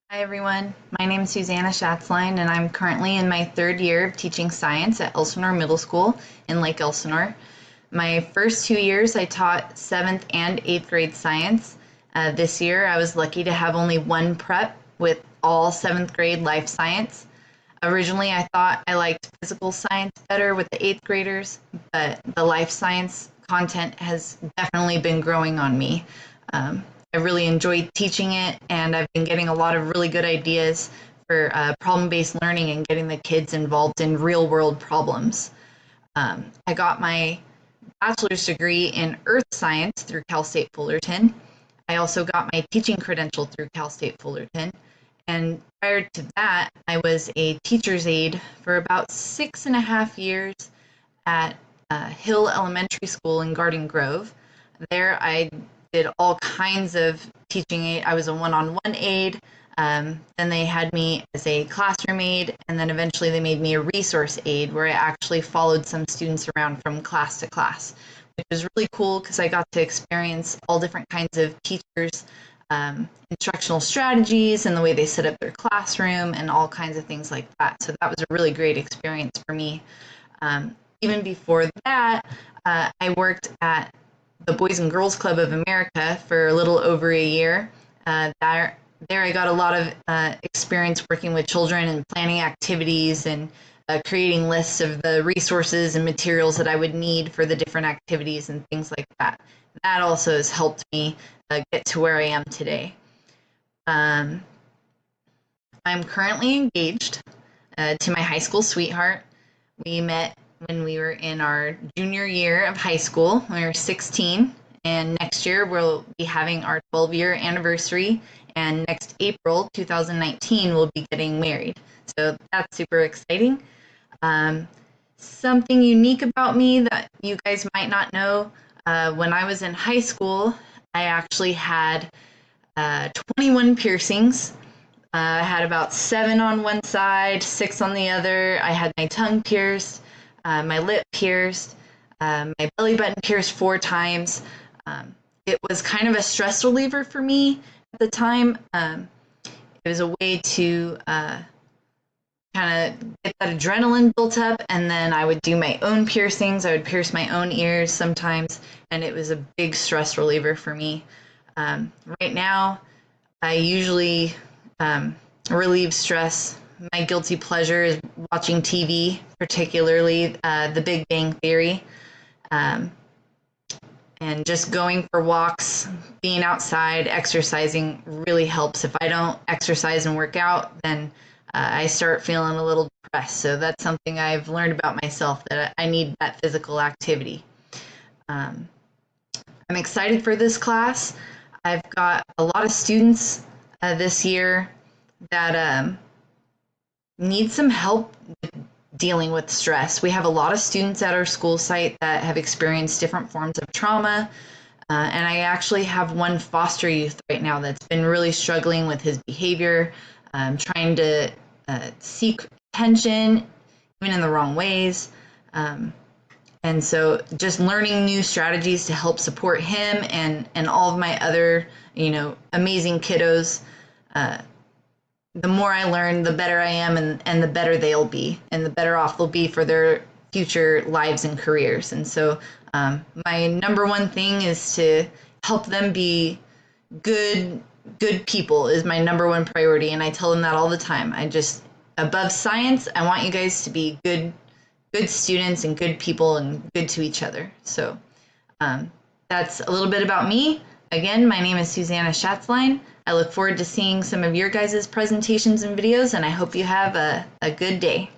Hi everyone, my name is Susanna Schatzline and I'm currently in my third year of teaching science at Elsinore Middle School in Lake Elsinore. My first 2 years I taught 7th and 8th grade science. This year I was lucky to have only one prep with all 7th grade life science. Originally I thought I liked physical science better with the 8th graders, but the life science content has definitely been growing on me. Um, I really enjoyed teaching it, and I've been getting a lot of really good ideas for problem-based learning and getting the kids involved in real-world problems. I got my bachelor's degree in earth science through Cal State Fullerton. I also got my teaching credential through Cal State Fullerton. And prior to that, I was a teacher's aide for about 6.5 years at Hill Elementary School in Garden Grove. There, I did all kinds of teaching aid. I was a one-on-one aide. Then they had me as a classroom aide, and then eventually they made me a resource aide where I actually followed some students around from class to class, which was really cool because I got to experience all different kinds of teachers, instructional strategies and the way they set up their classroom and all kinds of things like that. So that was a really great experience for me. Even before that, I worked at the Boys and Girls Club of America for a little over a year. There I got a lot of experience working with children and planning activities and creating lists of the resources and materials that I would need for the different activities and things like that. That also has helped me get to where I am today. Um, I'm currently engaged to my high school sweetheart. We met when we were in our junior year of high school. We were 16, and next year we'll be having our 12-year anniversary, and next April 2019 we'll be getting married. So that's super exciting. Um, Something unique about me that you guys might not know, when I was in high school, I actually had 21 piercings. I had about 7 on one side, 6 on the other. I had my tongue pierced, my lip pierced, my belly button pierced 4 times. It was kind of a stress reliever for me at the time. It was a way to kind of get that adrenaline built up, and then I would do my own piercings. I would pierce my own ears sometimes, and it was a big stress reliever for me. Right now, I usually relieve stress. My guilty pleasure is watching TV, particularly The Big Bang Theory, um, and just going for walks, being outside, exercising really helps. If I don't exercise and work out, then I start feeling a little depressed. So that's something I've learned about myself, that I need that physical activity. Um, I'm excited for this class. I've got a lot of students this year that need some help with dealing with stress. We have a lot of students at our school site that have experienced different forms of trauma. And I actually have one foster youth right now that's been really struggling with his behavior, trying to seek attention, even in the wrong ways. And so just learning new strategies to help support him and all of my other, amazing kiddos. The more I learn, the better I am, and the better they'll be, and the better off they'll be for their future lives and careers. And so my number one thing is to help them be good people is my number one priority. And I tell them that all the time. Above science, I want you guys to be good students and good people and good to each other. So that's a little bit about me. Again, my name is Susanna Schatzline. I look forward to seeing some of your guys' presentations and videos, and I hope you have a good day.